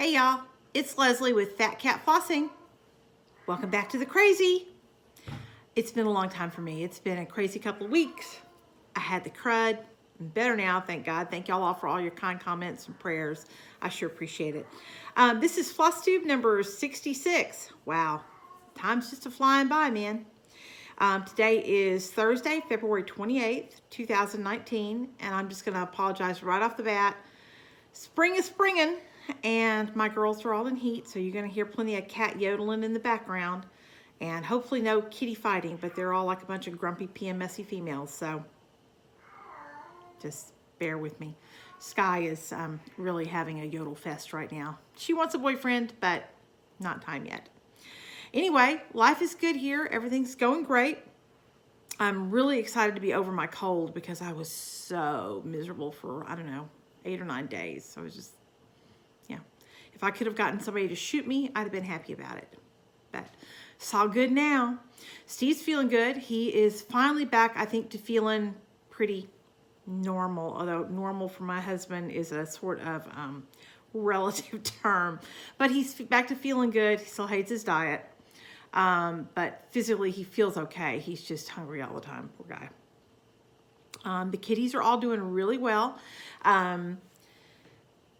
Hey y'all, it's Leslie with Fat Cat Flossing. Welcome back to the crazy. It's been a long time for me. It's been a crazy couple of weeks. I had the crud. I'm better now, thank God. Thank y'all all for all your kind comments and prayers. I sure appreciate it. This is FlossTube number 66. Wow, time's just flying by, man. Today is Thursday, February 28th, 2019, and I'm just going to apologize right off the bat. Spring is springing, and my girls are all in heat, so you're going to hear plenty of cat yodeling in the background, and hopefully no kitty fighting, but they're all like a bunch of grumpy, PMSy females, so just bear with me. Sky is really having a yodel fest right now. She wants a boyfriend, but not time yet. Anyway, life is good here. Everything's going great. I'm really excited to be over my cold because I was so miserable for, I don't know, 8 or 9 days. So I was just, yeah. If I could have gotten somebody to shoot me, I'd have been happy about it. But it's all good now. Steve's feeling good. He is finally back, I think, to feeling pretty normal. Although normal for my husband is a sort of relative term. But he's back to feeling good. He still hates his diet. But physically he feels okay. He's just hungry all the time, poor guy. The kitties are all doing really well.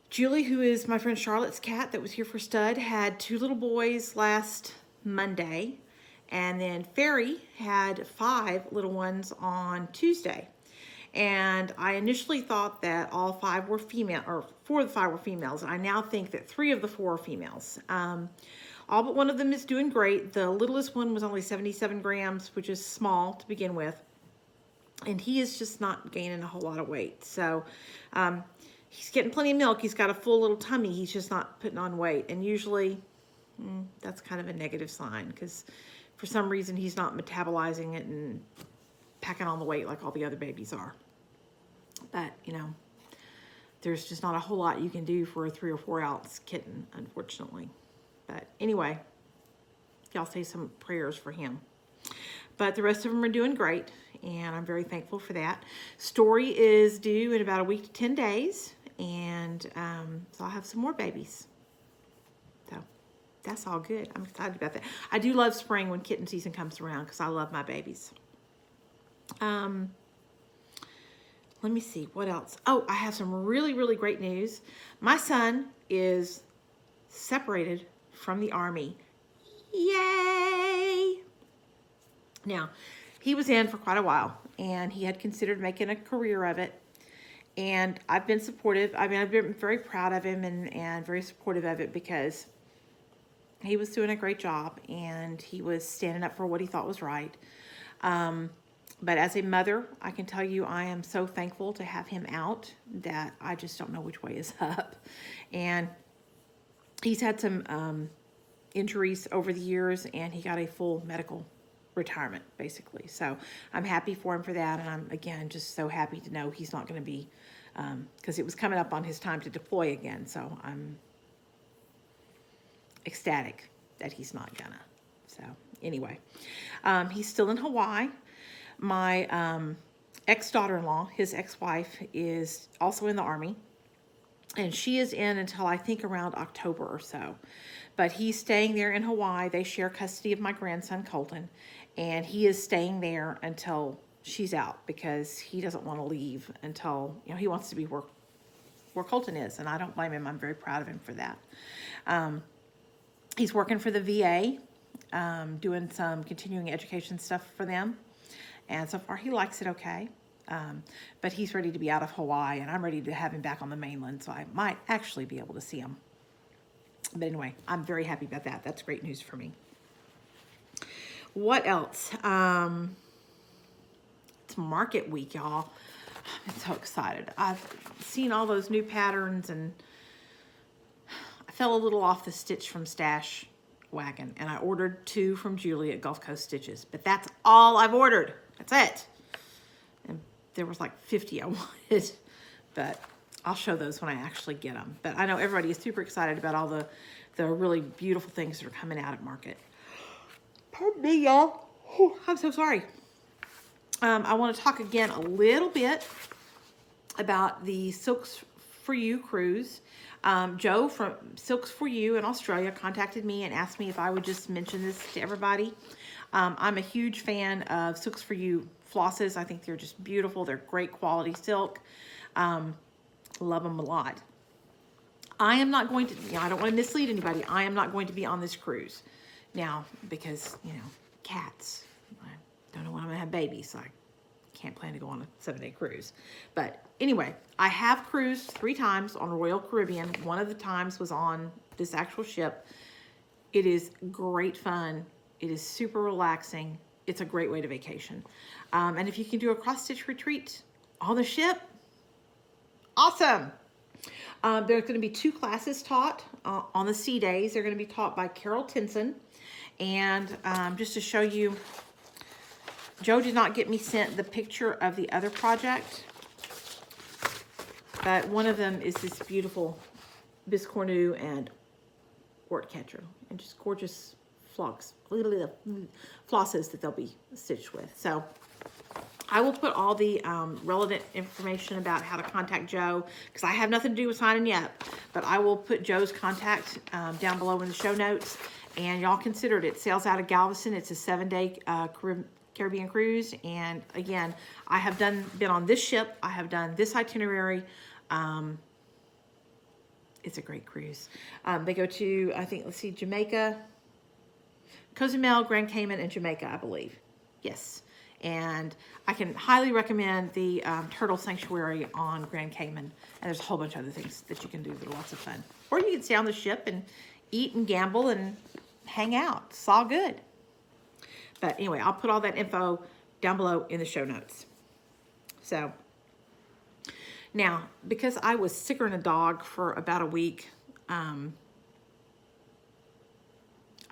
Julie, who is my friend Charlotte's cat that was here for stud, had 2 little boys last Monday. And then Fairy had 5 little ones on Tuesday. And I initially thought that all 5 were female, or 4 of the 5 were females. I now think that 3 of the 4 are females. All but one of them is doing great. The littlest one was only 77 grams, which is small to begin with. And he is just not gaining a whole lot of weight. So he's getting plenty of milk. He's got a full little tummy. He's just not putting on weight. And usually that's kind of a negative sign because for some reason he's not metabolizing it and packing on the weight like all the other babies are. But, you know, there's just not a whole lot you can do for a 3 or 4 ounce kitten, unfortunately. But anyway, y'all say some prayers for him. But the rest of them are doing great, and I'm very thankful for that. Story is due in about a week to 10 days, and so I'll have some more babies. So that's all good. I'm excited about that. I do love spring when kitten season comes around because I love my babies. Let me see, what else? Oh, I have some really, really great news. My son is separated from the Army. Yay! Now, he was in for quite a while, and he had considered making a career of it, and I've been supportive. I mean, I've been very proud of him and very supportive of it because he was doing a great job, and he was standing up for what he thought was right. But as a mother, I can tell you I am so thankful to have him out that I just don't know which way is up. And he's had some injuries over the years, and he got a full medical retirement, basically. So I'm happy for him for that, and I'm, again, just so happy to know he's not going to be, because it was coming up on his time to deploy again, so I'm ecstatic that he's not gonna. So anyway, he's still in Hawaii. My ex-daughter-in-law, his ex-wife, is also in the Army. And she is in until I think around October or so. But he's staying there in Hawaii. They share custody of my grandson, Colton. And he is staying there until she's out because he doesn't want to leave until, you know, he wants to be where Colton is. And I don't blame him. I'm very proud of him for that. He's working for the VA, doing some continuing education stuff for them. And so far he likes it okay. But he's ready to be out of Hawaii, and I'm ready to have him back on the mainland, so I might actually be able to see him. But anyway, I'm very happy about that. That's great news for me. What else? It's market week, y'all. I'm so excited. I've seen all those new patterns, and I fell a little off the stitch from stash wagon, and I ordered 2 from Julie at Gulf Coast Stitches. But that's all I've ordered. That's it. There was like 50 I wanted, but I'll show those when I actually get them. But I know everybody is super excited about all the really beautiful things that are coming out at market. Pardon me, y'all. I'm so sorry. I want to talk again a little bit about the Silks for You cruise. Joe from Silks For You in Australia contacted me and asked me if I would just mention this to everybody. I'm a huge fan of Silks For You flosses. I think they're just beautiful. They're great quality silk. Love them a lot. I am not going to, I don't want to mislead anybody. I am not going to be on this cruise. Now, because, cats. I don't know when I'm going to have babies, so I can't plan to go on a 7-day cruise. But anyway, I have cruised 3 times on Royal Caribbean. One of the times was on this actual ship. It is great fun. It is super relaxing. It's a great way to vacation. And if you can do a cross-stitch retreat on the ship, awesome. There's going to be 2 classes taught on the sea days. They're going to be taught by Carol Tinson. And just to show you, Joe did not get me sent the picture of the other project, but one of them is this beautiful biscornu and wart catcher, and just gorgeous flosses that they'll be stitched with. So I will put all the relevant information about how to contact Joe, because I have nothing to do with signing up, but I will put Joe's contact down below in the show notes. And y'all consider it. It sails out of Galveston. It's a 7-day Caribbean cruise. And again, I have been on this ship. I have done this itinerary. It's a great cruise. They go to, I think, let's see, Jamaica, Cozumel, Grand Cayman, and Jamaica, I believe. Yes. And I can highly recommend the Turtle Sanctuary on Grand Cayman. And there's a whole bunch of other things that you can do that are lots of fun. Or you can stay on the ship and eat and gamble and hang out. It's all good. But anyway, I'll put all that info down below in the show notes. So now, because I was sicker than a dog for about a week, I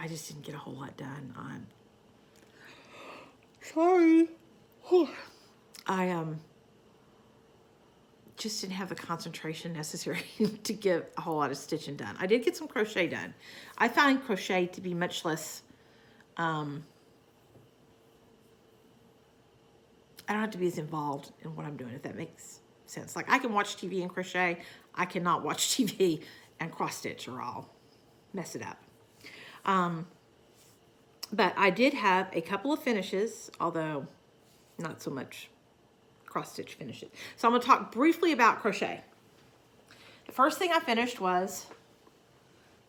just didn't get a whole lot done. I'm sorry. I just didn't have the concentration necessary to get a whole lot of stitching done. I did get some crochet done. I find crochet to be much less, I don't have to be as involved in what I'm doing, if that makes sense. Like, I can watch TV and crochet. I cannot watch TV and cross stitch, or I'll mess it up. But I did have a couple of finishes, although not so much cross stitch finishes. So I'm going to talk briefly about crochet. The first thing I finished was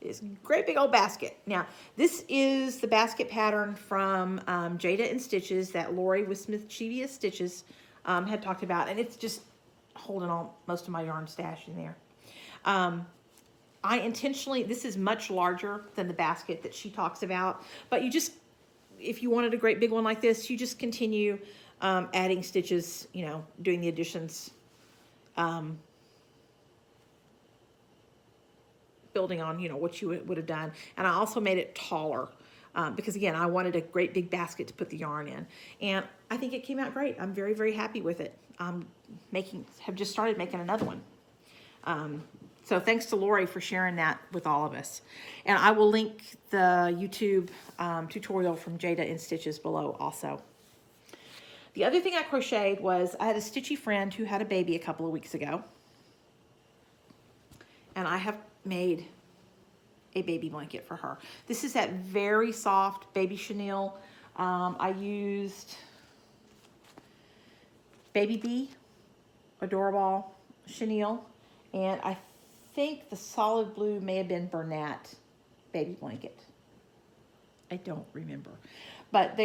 this great big old basket. Now, this is the basket pattern from Jada and Stitches that Lori with Mischievous Stitches had talked about, and it's just holding all most of my yarn stash in there. I intentionally, this is much larger than the basket that she talks about, but you just, if you wanted a great big one like this, you just continue adding stitches, doing the additions, building on, what you would have done. And I also made it taller because, again, I wanted a great big basket to put the yarn in. And I think it came out great. I'm very, very happy with it. Have just started making another one. So thanks to Lori for sharing that with all of us. And I will link the YouTube tutorial from Jada and Stitches below also. The other thing I crocheted was, I had a stitchy friend who had a baby a couple of weeks ago. And I have made a baby blanket for her. This is that very soft baby chenille. I used Baby Bee, Adorable chenille, and I think the solid blue may have been Bernat baby blanket. I don't remember. But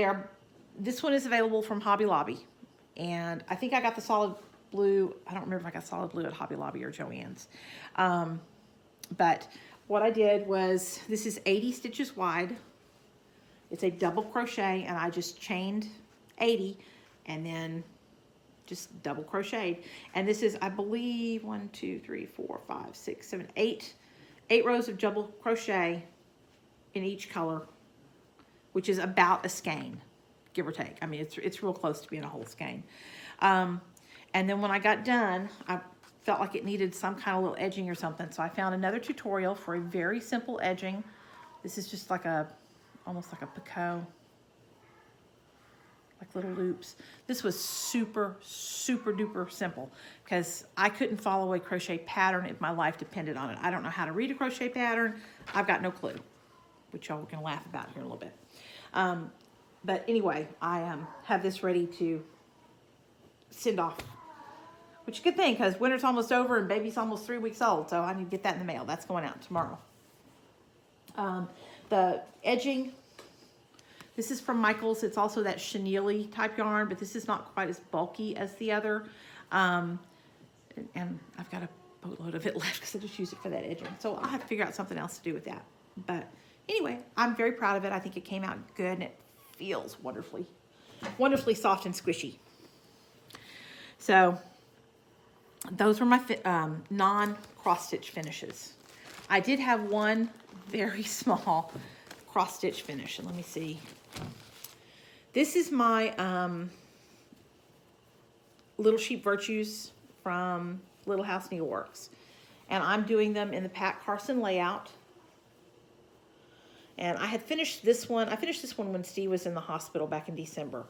this one is available from Hobby Lobby. And I think I got the solid blue. I don't remember if I got solid blue at Hobby Lobby or Joann's. But what I did was, this is 80 stitches wide. It's a double crochet, and I just chained 80 and then just double crocheted. And this is, I believe, 1, 2, 3, 4, 5, 6, 7, 8 rows of double crochet in each color, which is about a skein, give or take. I mean, it's real close to being a whole skein. And then when I got done, I felt like it needed some kind of little edging or something. So I found another tutorial for a very simple edging. This is just like almost like a picot like little loops. This was super, super duper simple because I couldn't follow a crochet pattern if my life depended on it. I don't know how to read a crochet pattern. I've got no clue, which y'all can laugh about here in a little bit. But anyway, I have this ready to send off, which is a good thing because winter's almost over and baby's almost 3 weeks old. So I need to get that in the mail. That's going out tomorrow. The edging, this is from Michael's. It's also that chenille type yarn, but this is not quite as bulky as the other. And I've got a boatload of it left because I just use it for that edging. So I'll have to figure out something else to do with that. But anyway, I'm very proud of it. I think it came out good and it feels wonderfully, wonderfully soft and squishy. So those were my non-cross stitch finishes. I did have one very small cross stitch finish, and let me see. This is my Little Sheep Virtues from Little House Needleworks, and I'm doing them in the Pat Carson layout. And I had finished this one. I finished this one when Steve was in the hospital back in December,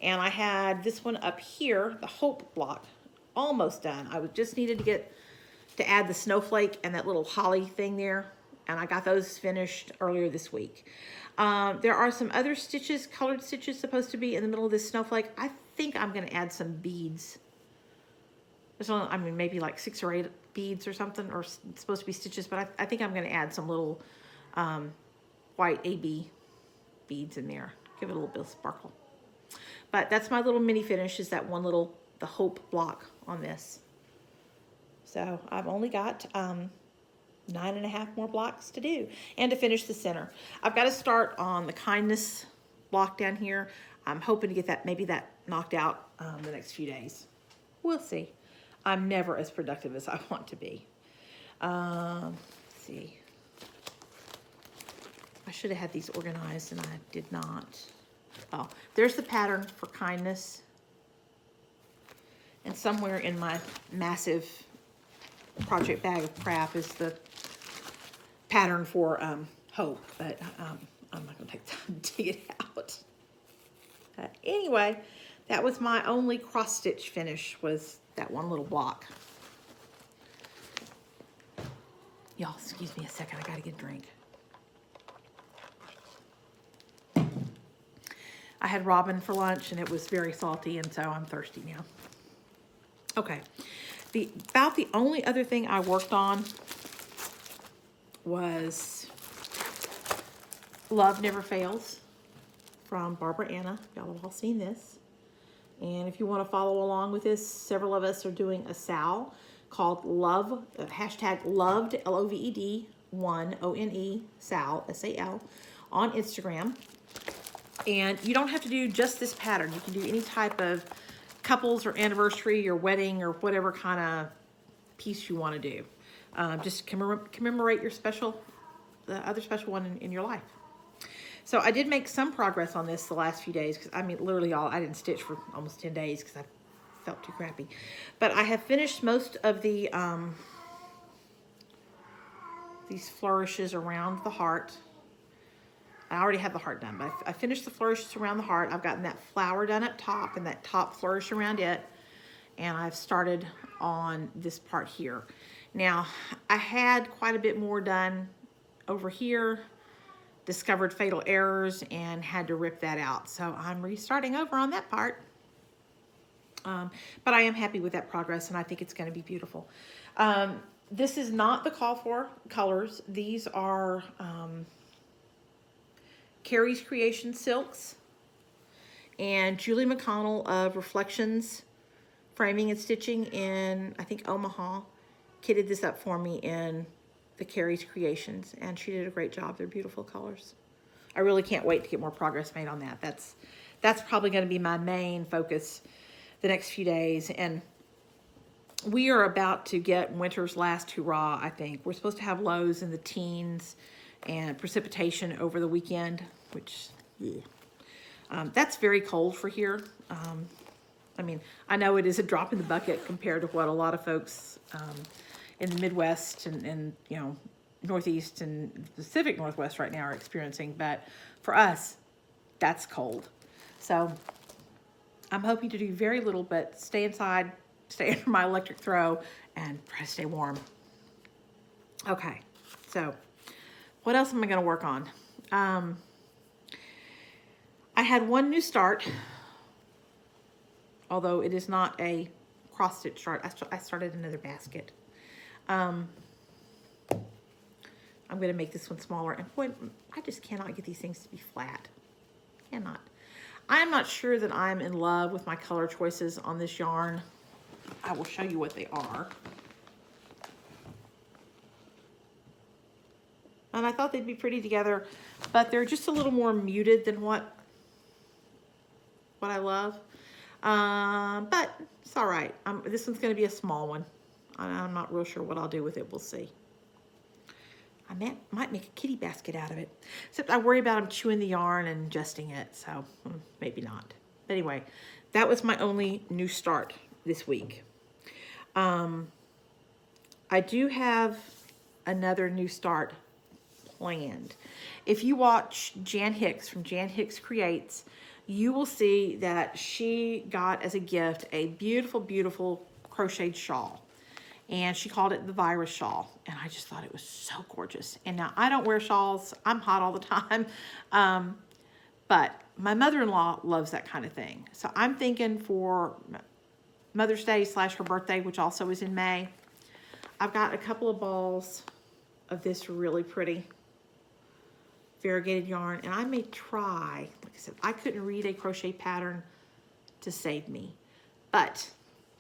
and I had this one up here, the Hope block, almost done. I just needed to add the snowflake and that little holly thing there, and I got those finished earlier this week. There are some other stitches, colored stitches, supposed to be in the middle of this snowflake. I think I'm going to add some beads. There's only, I mean, maybe like 6 or 8 beads or something, or it's supposed to be stitches, but I think I'm going to add some little white AB beads in there. Give it a little bit of sparkle. But that's my little mini finish, is that one little, the Hope block on this. So I've only got 9.5 more blocks to do and to finish the center. I've got to start on the kindness block down here. I'm hoping to get that, maybe that knocked out the next few days. We'll see. I'm never as productive as I want to be. Let's see. I should have had these organized and I did not. Oh, there's the pattern for kindness. And somewhere in my massive project bag of crap is the pattern for Hope, but I'm not going to take time to dig it out. Anyway, that was my only cross stitch finish, was that one little block. Y'all, excuse me a second, I got to get a drink. I had robin for lunch and it was very salty, and so I'm thirsty now. Okay, about the only other thing I worked on was Love Never Fails from Barbara Anna. Y'all have all seen this. And if you want to follow along with this, several of us are doing a SAL called Love, hashtag loved, L-O-V-E-D, 1, O-N-E, SAL, S-A-L, on Instagram. And you don't have to do just this pattern. You can do any type of couples or anniversary or wedding or whatever kind of piece you want to do. Just commemorate your special, the other special one in your life. So I did make some progress on this the last few days, because I mean, literally I didn't stitch for almost 10 days because I felt too crappy. But I have finished most of the these flourishes around the heart. I already have the heart done, but I finished the flourishes around the heart. I've gotten that flower done up top and that top flourish around it. And I've started on this part here. Now, I had quite a bit more done over here, discovered fatal errors, and had to rip that out. So I'm restarting over on that part. But I am happy with that progress, and I think it's going to be beautiful. This is not the call for colors. These are Carrie's Creation Silks and Julie McConnell of Reflections Framing and Stitching in, I think, Omaha, kitted this up for me in the Carrie's Creations, and she did a great job. They're beautiful colors. I really can't wait to get more progress made on that. That's probably going to be my main focus the next few days. And we are about to get winter's last hurrah, I think. We're supposed to have lows in the teens and precipitation over the weekend, which, yeah. That's very cold for here. I mean, I know it is a drop in the bucket compared to what a lot of folks in the Midwest and you know, Northeast and Pacific Northwest right now are experiencing, but for us, that's cold. So I'm hoping to do very little, but stay inside, stay under my electric throw, and try to stay warm. Okay, so what else am I going to work on? I had one new start, although it is not a cross stitch start. I started another basket. I'm going to make this one smaller, and boy, I just cannot get these things to be flat. Cannot. I'm not sure that I'm in love with my color choices on this yarn. I will show you what they are. And I thought they'd be pretty together, but they're just a little more muted than what I love. But it's all right. This one's going to be a small one. I'm not real sure what I'll do with it. We'll see. I might make a kitty basket out of it. Except I worry about them chewing the yarn and adjusting it, so maybe not. But anyway, that was my only new start this week. I do have another new start planned. If you watch Jan Hicks from Jan Hicks Creates, you will see that she got as a gift a beautiful, beautiful crocheted shawl. And she called it the virus shawl. And I just thought it was so gorgeous. And now I don't wear shawls. I'm hot all the time. But my mother-in-law loves that kind of thing. So I'm thinking for Mother's Day / her birthday, which also is in May, I've got a couple of balls of this really pretty variegated yarn. And I may try, like I said, I couldn't read a crochet pattern to save me. But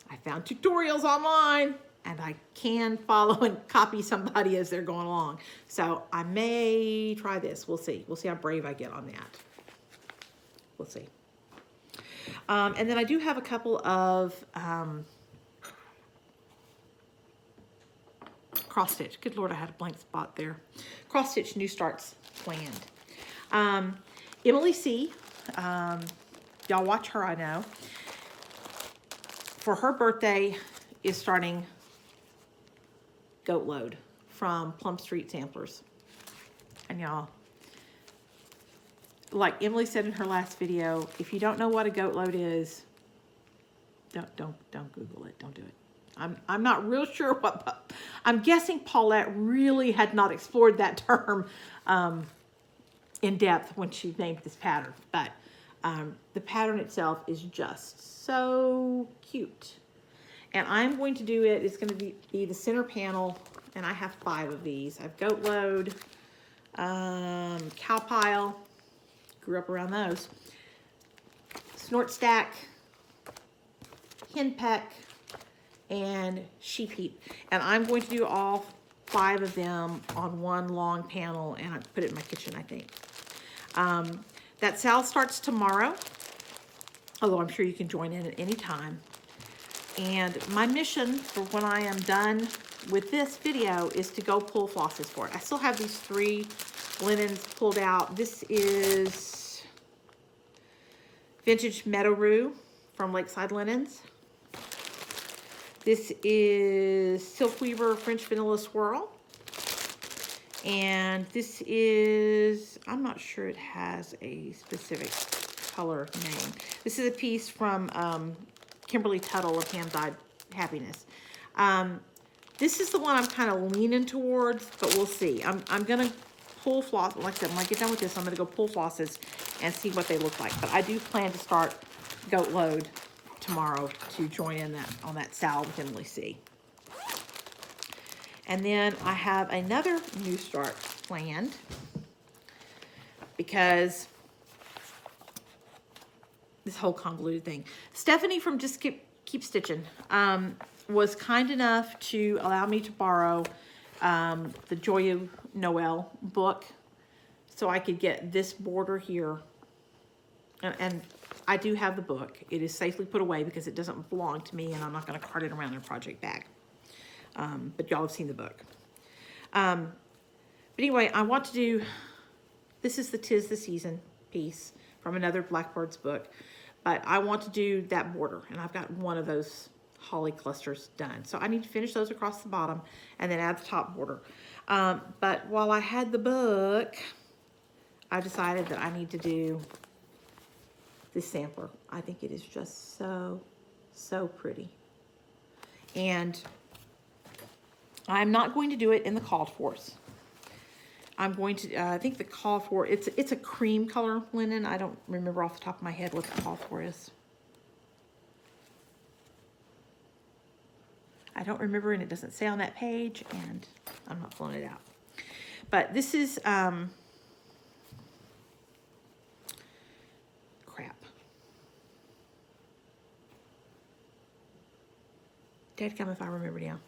I found tutorials online. And I can follow and copy somebody as they're going along. So I may try this. We'll see. We'll see how brave I get on that. We'll see. And then I do have a couple of cross stitch. Good Lord, I had a blank spot there. Cross stitch new starts planned. Emily C. Y'all watch her, I know. For her birthday is starting Goat Load from Plum Street Samplers. And y'all, like Emily said in her last video, if you don't know what a goat load is, don't Google it. Don't do it. I'm not real sure what, I'm guessing Paulette really had not explored that term in depth when she named this pattern. But the pattern itself is just so cute. And I'm going to do it, it's going to be the center panel, and I have 5 of these. I have Goat Load, Cow Pile, grew up around those, Snort Stack, Hen Peck, and Sheep Heap. And I'm going to do all 5 of them on one long panel, and I put it in my kitchen, I think. That sale starts tomorrow, although I'm sure you can join in at any time. And my mission for when I am done with this video is to go pull flosses for it. I still have these 3 linens pulled out. This is Vintage Meadow Rue from Lakeside Linens. This is Silk Weaver French Vanilla Swirl. And this is, I'm not sure it has a specific color name. This is a piece from Kimberly Tuttle of Ham Dyed Happiness. This is the one I'm kind of leaning towards, but we'll see. I'm going to pull floss. Like I said, when I get done with this, I'm going to go pull flosses and see what they look like. But I do plan to start Goat Load tomorrow to join in on that sale with Emily C. And then I have another new start planned because this whole convoluted thing. Stephanie from Just Keep Stitching was kind enough to allow me to borrow the Joy of Noel book so I could get this border here. And I do have the book. It is safely put away because it doesn't belong to me, and I'm not going to cart it around in a project bag. But y'all have seen the book. But anyway, I want to do, this is the 'Tis the Season piece from another Blackbird's book. But I want to do that border, and I've got one of those holly clusters done. So I need to finish those across the bottom and then add the top border. But while I had the book, I decided that I need to do this sampler. I think it is just so, so pretty. And I'm not going to do it in the called fors. I'm going to, I think the call for, it's a cream color linen. I don't remember off the top of my head what the call for is. I don't remember, and it doesn't say on that page, and I'm not pulling it out. But this is, crap. Dadgum if I remember now.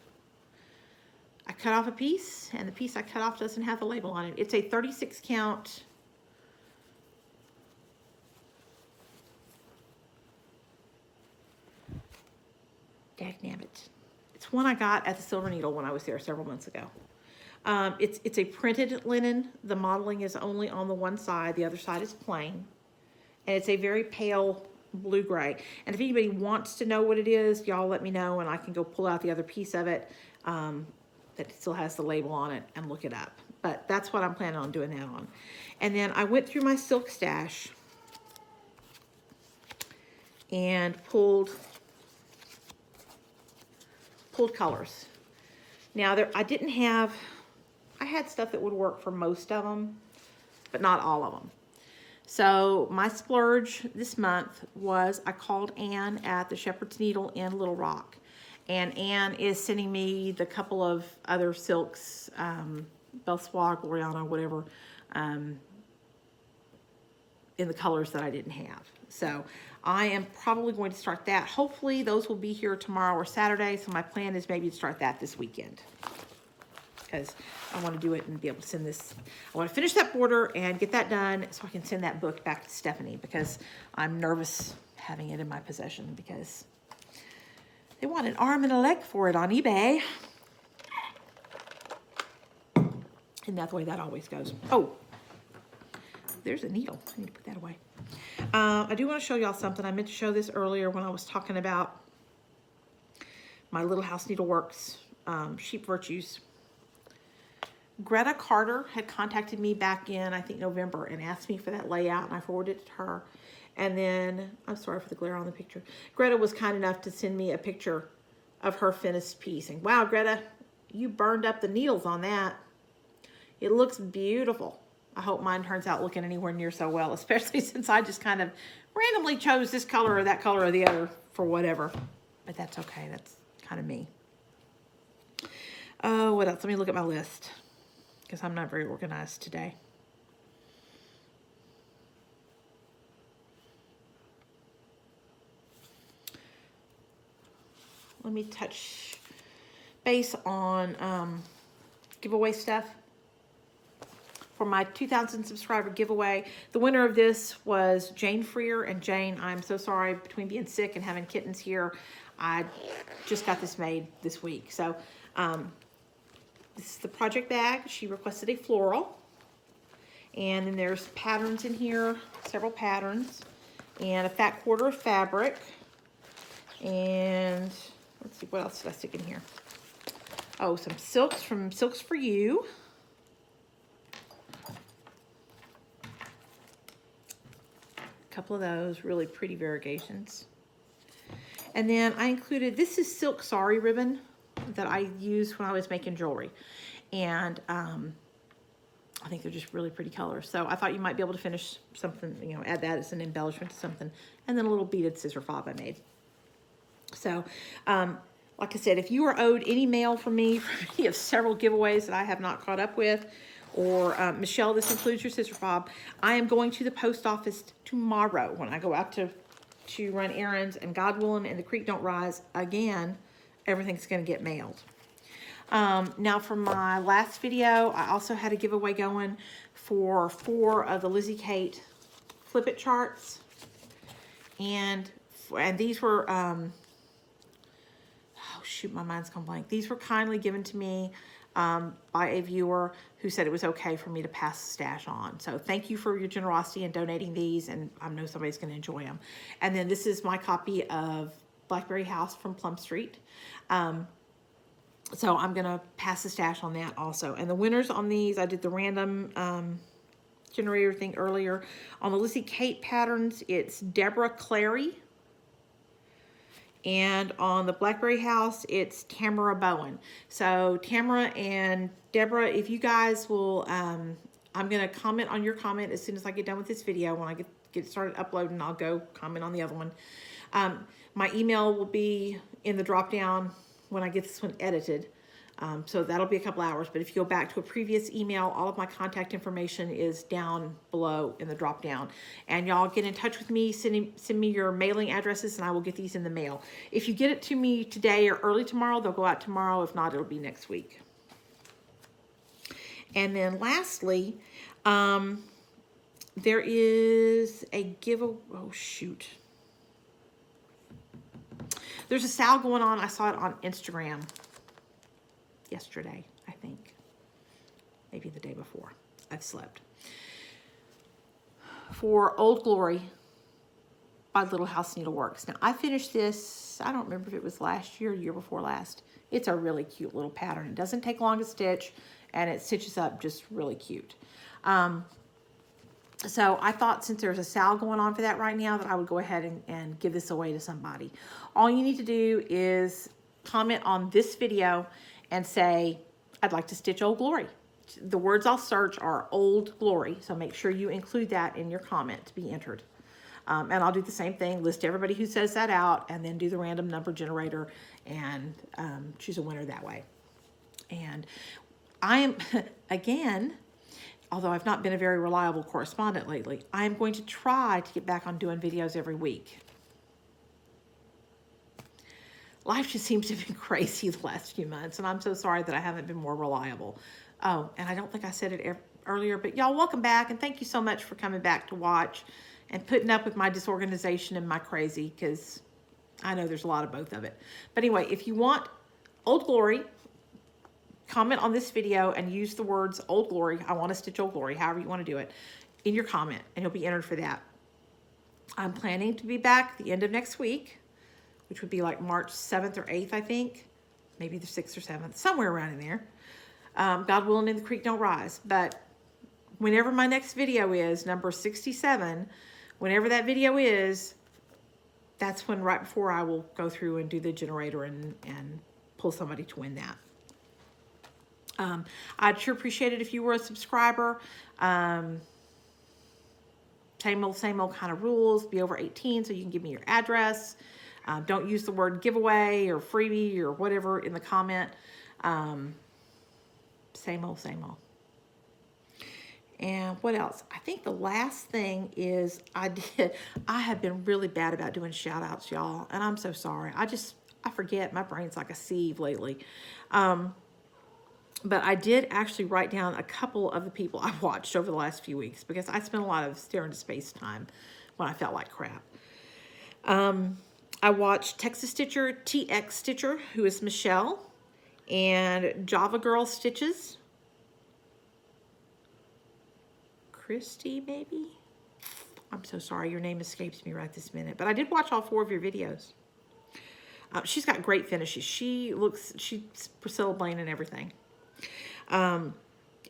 I cut off a piece, and the piece I cut off doesn't have the label on it. It's a 36 count. Dagnabbit. It's one I got at the Silver Needle when I was there several months ago. It's a printed linen. The modeling is only on the one side. The other side is plain. And it's a very pale blue-gray. And if anybody wants to know what it is, y'all let me know, and I can go pull out the other piece of it that still has the label on it and look it up. But that's what I'm planning on doing that on. And then I went through my silk stash and pulled colors. Now I had stuff that would work for most of them, but not all of them. So my splurge this month was I called Ann at the Shepherd's Needle in Little Rock. And Ann is sending me the couple of other silks, Belsoir, Gloriana, whatever, in the colors that I didn't have. So I am probably going to start that. Hopefully those will be here tomorrow or Saturday. So my plan is maybe to start that this weekend, because I want to do it and be able to send this. I want to finish that border and get that done so I can send that book back to Stephanie, because I'm nervous having it in my possession, because they want an arm and a leg for it on eBay. And that's the way that always goes. Oh, there's a needle. I need to put that away. I do want to show y'all something. I meant to show this earlier when I was talking about my Little House Needleworks Sheep Virtues. Greta Carter had contacted me back in, I think, November, and asked me for that layout, and I forwarded it to her. And then, I'm sorry for the glare on the picture. Greta was kind enough to send me a picture of her finished piece. And wow, Greta, you burned up the needles on that. It looks beautiful. I hope mine turns out looking anywhere near so well, especially since I just kind of randomly chose this color or that color or the other for whatever. But that's okay. That's kind of me. Oh, what else? Let me look at my list, because I'm not very organized today. Let me touch base on giveaway stuff. For my 2,000 subscriber giveaway, the winner of this was Jane Freer. And Jane, I'm so sorry, between being sick and having kittens here, I just got this made this week. So this is the project bag. She requested a floral. And then there's patterns in here, several patterns, and a fat quarter of fabric. And let's see, what else did I stick in here? Oh, some silks from Silks for You. A couple of those really pretty variegations. And then I included, this is silk sari ribbon that I used when I was making jewelry. And I think they're just really pretty colors. So I thought you might be able to finish something, you know, add that as an embellishment to something. And then a little beaded scissor fob I made. So, like I said, if you are owed any mail from me for any of several giveaways that I have not caught up with, or Michelle, this includes your scissor fob, I am going to the post office tomorrow when I go out to run errands, and God willing, and the creek don't rise again, everything's going to get mailed. Now for my last video, I also had a giveaway going for 4 of the Lizzie Kate Flip It charts. And these were, oh shoot, my mind's gone blank. These were kindly given to me by a viewer who said it was okay for me to pass the stash on. So thank you for your generosity in donating these, and I know somebody's going to enjoy them. And then this is my copy of Blackberry House from Plum Street. So I'm going to pass the stash on that also. And the winners on these, I did the random generator thing earlier. On the Lissy Kate patterns, it's Deborah Clary. And on the Blackberry House, it's Tamara Bowen. So Tamara and Deborah, if you guys will, I'm gonna comment on your comment as soon as I get done with this video. When I get started uploading, I'll go comment on the other one. My email will be in the drop down when I get this one edited. So that'll be a couple hours, but if you go back to a previous email, all of my contact information is down below in the drop down. And y'all get in touch with me, send me your mailing addresses, and I will get these in the mail. If you get it to me today or early tomorrow, they'll go out tomorrow. If not, it'll be next week. And then lastly, there is a giveaway. Oh, shoot. There's a sale going on. I saw it on Instagram yesterday, I think. Maybe the day before. I've slept. For Old Glory by Little House Needleworks. Now, I finished this, I don't remember if it was last year or the year before last. It's a really cute little pattern. It doesn't take long to stitch, and it stitches up just really cute. So I thought since there's a sale going on for that right now that I would go ahead and give this away to somebody. All you need to do is comment on this video and say, I'd like to stitch Old Glory. The words I'll search are Old Glory, so make sure you include that in your comment to be entered. And I'll do the same thing, list everybody who says that out, and then do the random number generator and choose a winner that way. And I am, again, although I've not been a very reliable correspondent lately, I am going to try to get back on doing videos every week. Life just seems to have been crazy the last few months, and I'm so sorry that I haven't been more reliable. Oh, and I don't think I said it earlier, but y'all, welcome back, and thank you so much for coming back to watch and putting up with my disorganization and my crazy, because I know there's a lot of both of it. But anyway, if you want Old Glory, comment on this video and use the words Old Glory, I want to stitch Old Glory, however you want to do it, in your comment, and you'll be entered for that. I'm planning to be back the end of next week, which would be like March 7th or 8th, I think. Maybe the 6th or 7th, somewhere around in there. God willing, and the creek don't rise. But whenever my next video is, number 67, whenever that video is, that's when, right before I will go through and do the generator and pull somebody to win that. I'd sure appreciate it if you were a subscriber. Same old kind of rules. Be over 18 so you can give me your address. Don't use the word giveaway or freebie or whatever in the comment. Same old. And what else? I think the last thing is I have been really bad about doing shout outs, y'all. And I'm so sorry. I forget. My brain's like a sieve lately. But I did actually write down a couple of the people I watched over the last few weeks, because I spent a lot of stare into space time when I felt like crap. I watched Texas Stitcher, TX Stitcher, who is Michelle, and Java Girl Stitches, Christy, maybe? I'm so sorry, your name escapes me right this minute, but I did watch all 4 of your videos. She's got great finishes. She's Priscilla Blaine and everything. And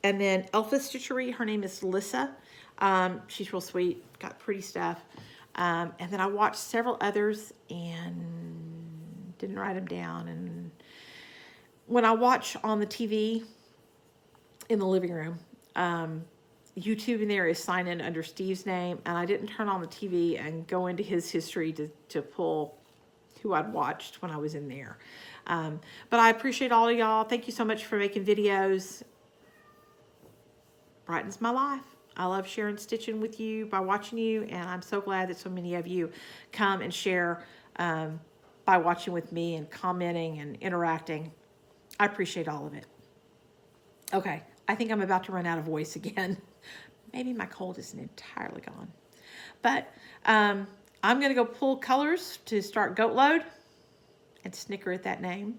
then Elfa Stitchery, her name is Lissa. She's real sweet, got pretty stuff. And then I watched several others and didn't write them down. And when I watch on the TV in the living room, YouTube in there is signed in under Steve's name, and I didn't turn on the TV and go into his history to pull who I'd watched when I was in there. But I appreciate all of y'all. Thank you so much for making videos. Brightens my life. I love sharing stitching with you by watching you, and I'm so glad that so many of you come and share by watching with me and commenting and interacting. I appreciate all of it. Okay, I think I'm about to run out of voice again. Maybe my cold isn't entirely gone. But I'm going to go pull colors to start goat load and snicker at that name.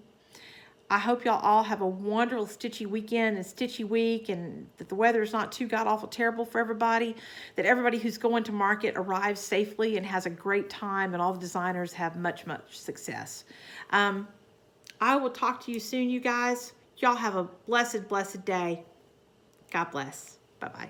I hope y'all all have a wonderful stitchy weekend and stitchy week, and that the weather is not too god-awful terrible for everybody, that everybody who's going to market arrives safely and has a great time, and all the designers have much, much success. I will talk to you soon, you guys. Y'all have a blessed, blessed day. God bless. Bye-bye.